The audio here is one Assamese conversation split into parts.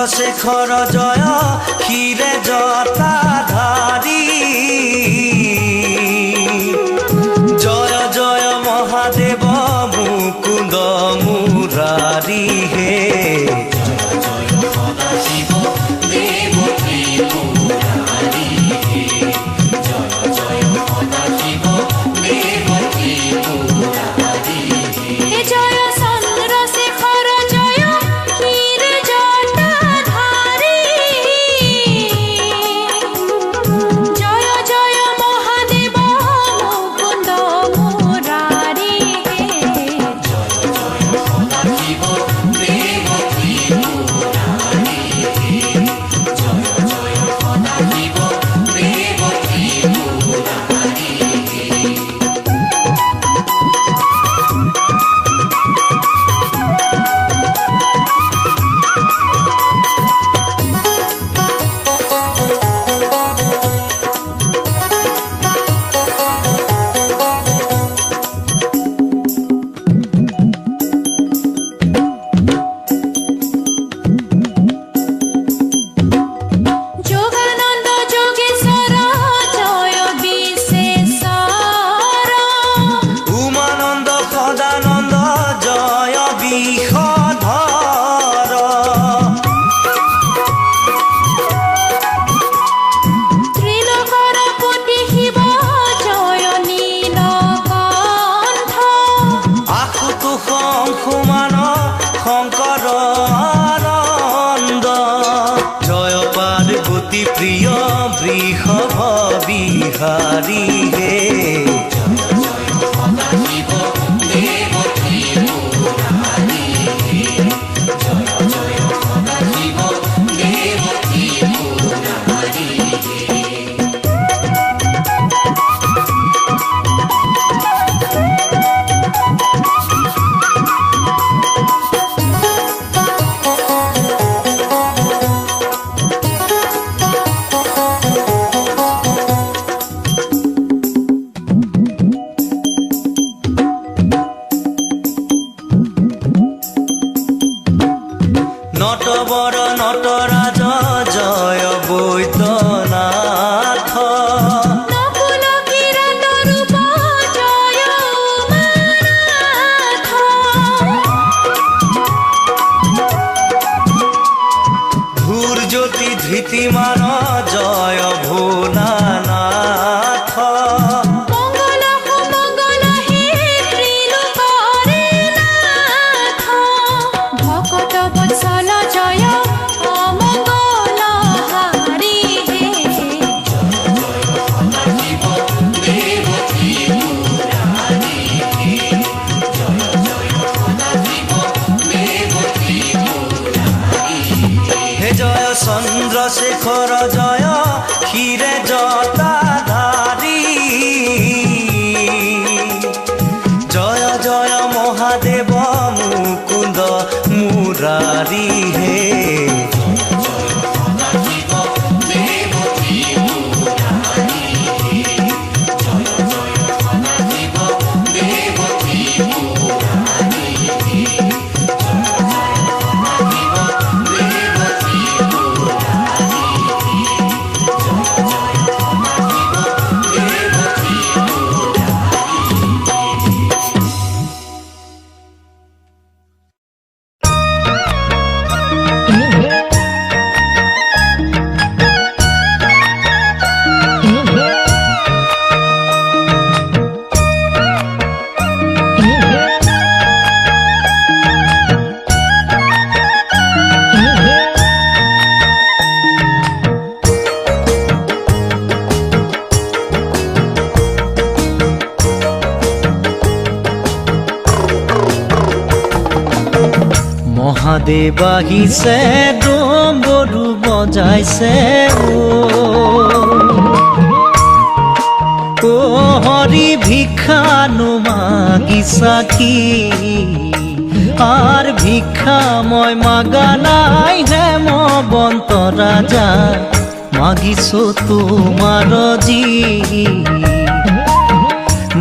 চন্দ্রশেখর জয় ক্ষীরে জটাধারী জয় জয় মহাদেব মুকুন্দ মুরারি হে প্রিয় বৃষভ বিহারী হে নটবর নটরাজ জয় বৈদ্যনাথ ধূর্জ্যোতি ধৃতিমান জয় ভোলানাথ চন্দ্রশেখর জয় ক্ষীরে জটাধারী জয় জয় মহাদেব মুকুন্দ মুরারি হে মহাদেৱ আহিছে ডম্বৰু বজাইছে ও হৰি ভিক্ষানো মাগিছা কি আর ভিক্ষা মই মাগা নাই হেমবন্ত রাজা মাগিছো তোমার জি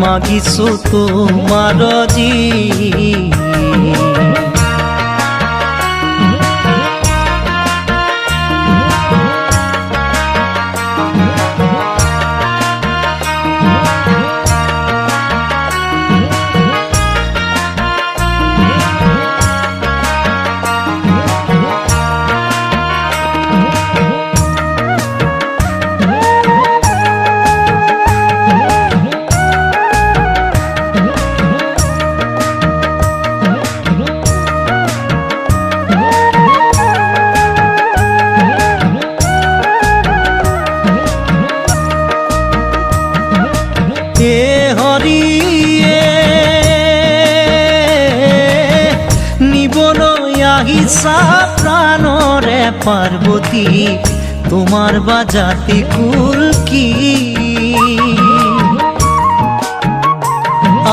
মাগিছো তোমার জি লাগিছা প্রাণরে পার্বতী তোমার বাজাতি কুল কি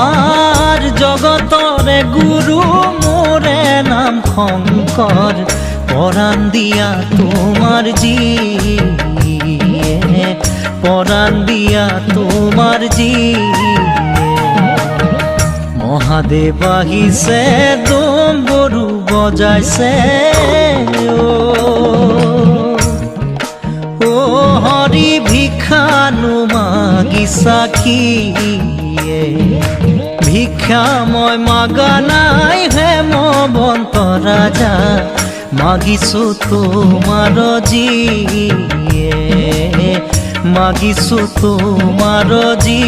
আর জগতরে গুরু মোরে নাম শঙ্কর পরাণ দিয়া তোমার জি পরাণ দিয়া তোমার জি মহাদেব আহিছে ডম্বৰু বজাইছে ও হৰি ভিক্ষানো মাগিছা কি ভিক্ষা মই মাগা নাই হেমবন্ত ৰাজা মাগিছো তোমাৰ জি মাগিছো তোমাৰ জি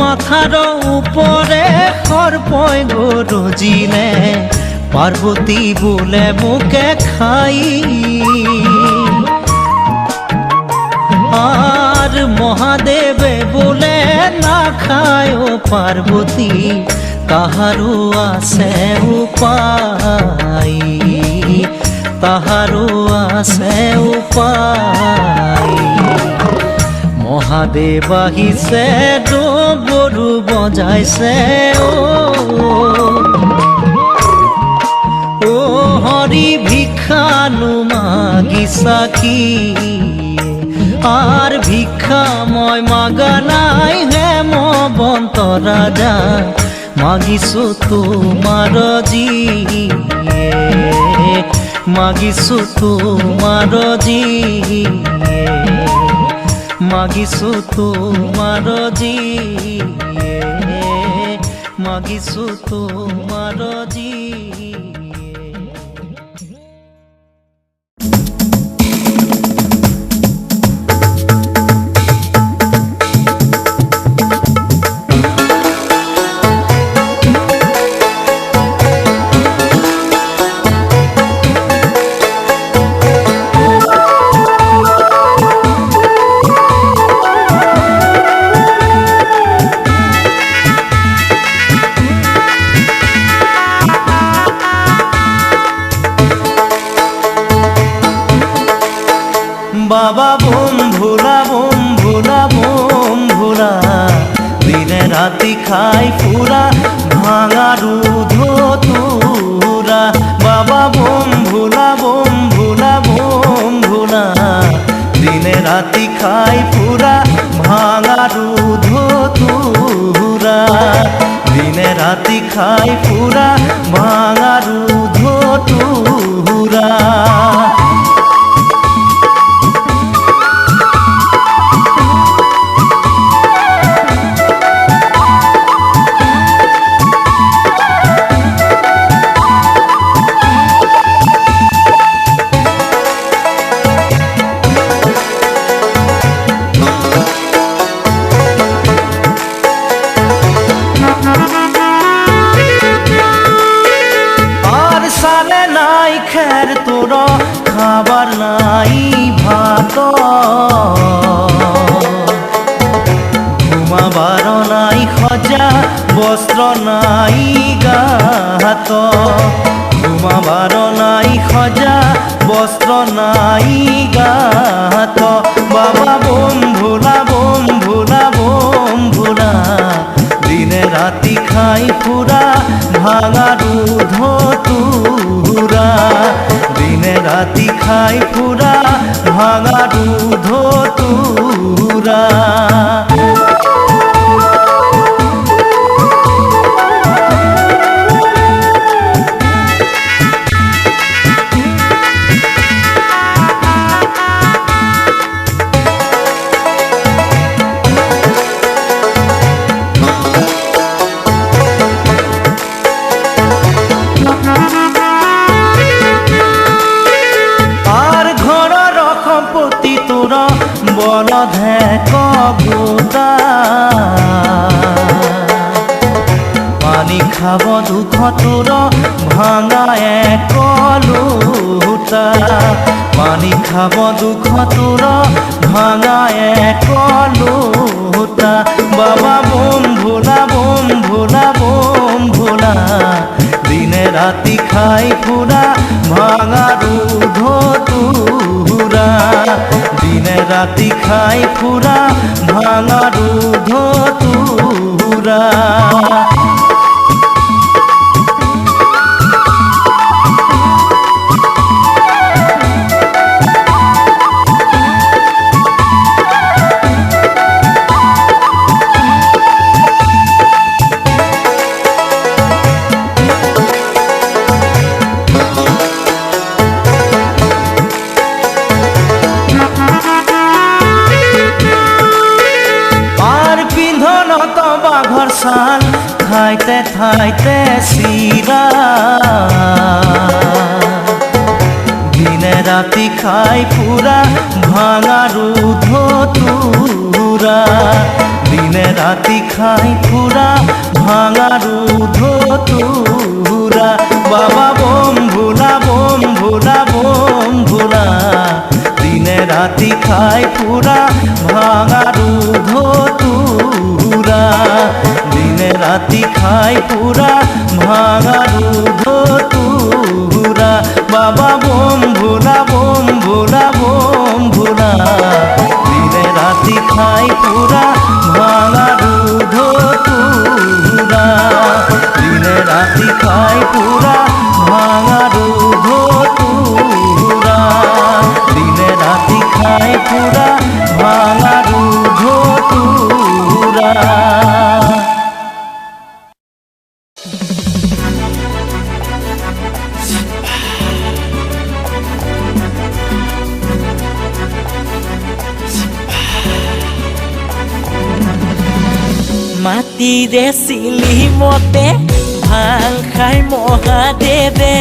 মাথার উপরে সর্পই গরজিলে পার্বতী বোলে মোকে খাই আর মহাদেবে বোলে না খায় পার্বতী তাহারও আছে উপায় তাহারও আছে উপায় মহাদেব আহিছে ডম্বৰু বজাইছে ও হৰি ভিক্ষানো মাগিছা কি আৰ ভিক্ষা মই মাগা নাই হেমবন্ত ৰাজা মাগিছো তোমাৰ জি মাগিছো তোমাৰ জি মাগিছো তোমাৰ জি মাগিছো তোমাৰ জি বাবা বোম ভোলা দিনে রাতি খাই ফুরা ভাঙা দুধ তুরা বাবা বোম ভোলা দিনে রাতি খাই ফুরা ভাঙা দুধ তুরা দিনে রাতি খাই ফুরা ভাঙা দুধ তুরা খাবার নাই ভাত ঘুমাবার নাই খজা বস্ত্র নাই গাত ঘুমাবার নাই খজা বস্ত্র নাই গাত বাবা বোম ভোলা দিনে রাতি খাই ফুরা ভাঙা দুধ তুরা দিনে রাতি খাই ফুরা ভাঙা দুধ তুরা মূৰতহে কগোটা পানী খাব দুখ তোৰ ভাঙা এক লোটা পানী খাব দুখ তোৰ ভাঙা এক লোটা বাবা বোম ভোলা বোম ভোলা বোম ভোলা দিনে ৰাতি খাই ফুৰা ভাঙা দুধ তোৰা দিনে ৰাতি খাই ফুৰা ভাঙা দুধ তোৰা বাঘৰ ছাল ঠাইতে ঠাইতে চিৰা দিনে ৰাতি খাই ফুৰা ভাঙা দুধ তোৰা দিনে ৰাতি খাই ফুৰা ভাঙা দুধ তোৰা বাবা বোম ভোলা বোম ভোলা বোম ভোলা দিনে ৰাতি খাই ফুৰা ভাঙা দুধ তোৰা দিনে ৰাতি খাই ফুৰা ভাঙা দুধ তোৰা বাবা বোম ভোলা বোম ভোলা বোম ভোলা দিনে ৰাতি খাই ফুৰা ভাঙা দুধ তোৰা দিনে ৰাতি খাই ফুৰা ভাঙা দুধ তোৰা দিনে ৰাতি খাই ফুৰা ভাঙা দুধ তোৰা মাটিৰে চিলি মতে ভাং খাই মহাদেৱে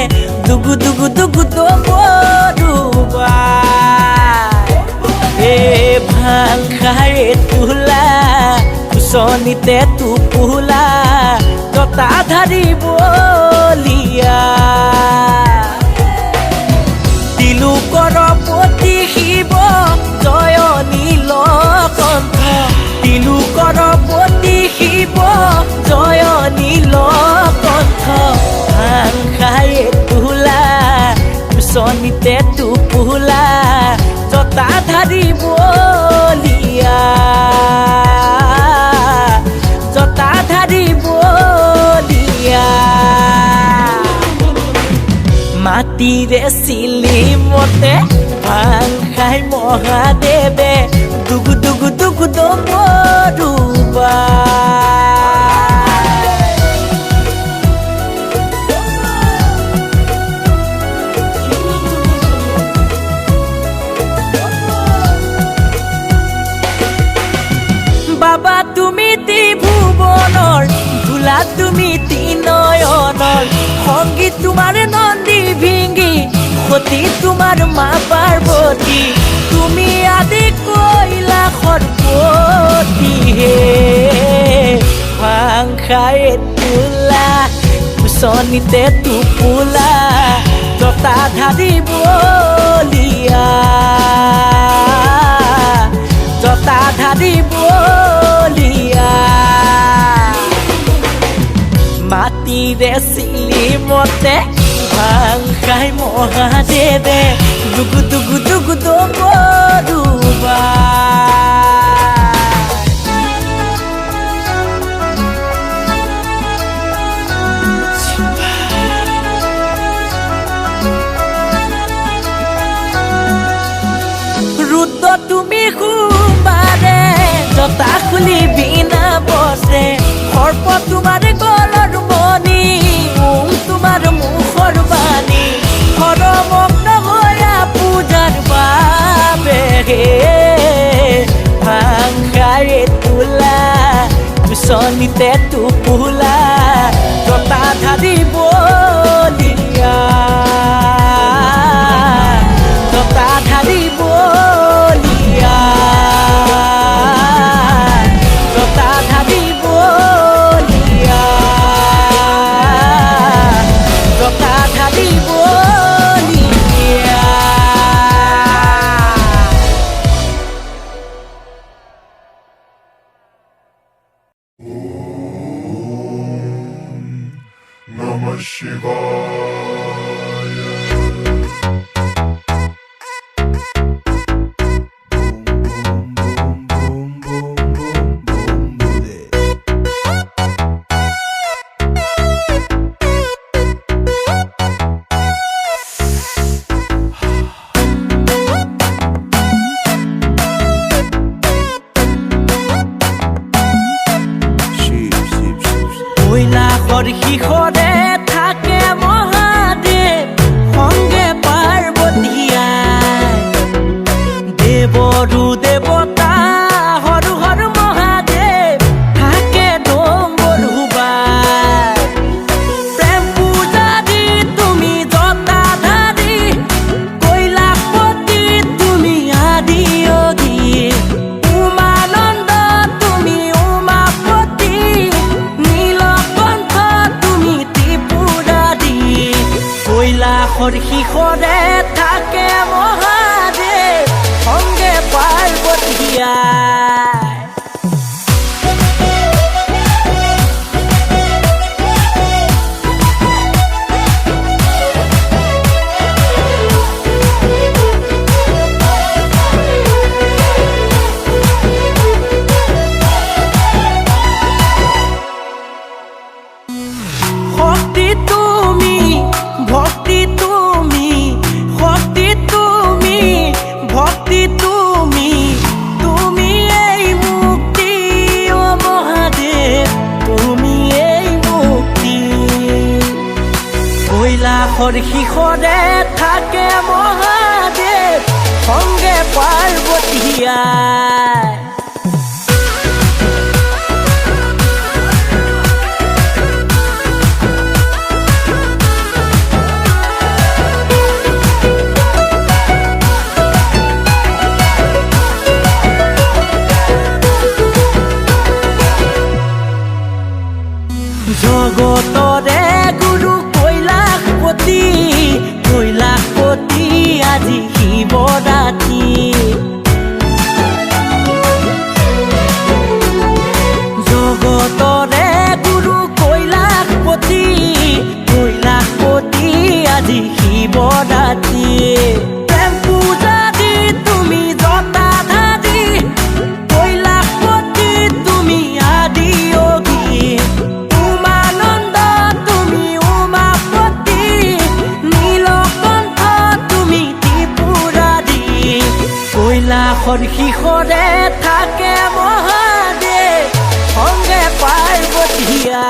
দুগু দুগু দুগু দবৰুবা এ ভাং খাই তোলা কুচনিতে টোপোলা ততা ধাৰিবলিয়া তিলোকৰ প্ৰতি শিৱ জয় নীলকণ্ঠ তিলোকৰ প্ৰতি শিৱ জয় নীলকণ্ঠ ভাং খাই তোলা কুচনিতে টোপোলা জতা ধাৰিবলিয়া জতা ধাৰিবলিয়া মাটিৰে চিলি মতে ভাং খাই মহাদেৱে দুগু দুগু দুগু দবৰুবা বাবা তুমি ত্ৰিভুৱনৰ ভোলা তুমি তিনয়নৰ সংগীত তোমাৰ নন্দী ভিঙ্গি সতী তোমাৰ মা পাৰ্বতী তুমি আদি কৈলাসৰ পতি হে ভাং খাই তোলা কুচনিতে টোপোলা জতা ধাৰিবলিয়া জতা ধাৰিবলিয়া মাটিৰে চিলি মতে ভাং খাই মহাদেৱে দুগু দুগু দুগু দবৰুবা ৰুদ্ৰ তুমি সোমবাৰে জতা খুলি বিনা বসে সৰ্প তোমাৰ গলৰ মণি তোমাৰ মুখৰ বাণী হৰমগ্ন হৈয়া পূজাৰ বাবে ভাং খাই তোলা কুচনিতে টোপোলা জতা ধাৰিবলিয়া জতা ধাৰিবলিয়া শিখৰে থাকে মহাদেব সঙ্গে পাৰ্বতীয়া জগতৰে গুৰু কৈলাসপতি আজি শিৱৰাত্ৰি জগতৰে গুৰু কৈলাসপতি আজি শিৱৰাত্ৰি প্ৰেম পূজা দি তুমি জটাধাৰী কৈলাসপতি তুমি আদি যোগী উমানন্দ তুমি উমাপতি নীলকণ্ঠ তুমি ত্ৰিপুৰাৰী কৈলাসৰ শিখৰে থাকে মহাদেৱ সঙ্গে পাৰ্বতীয়া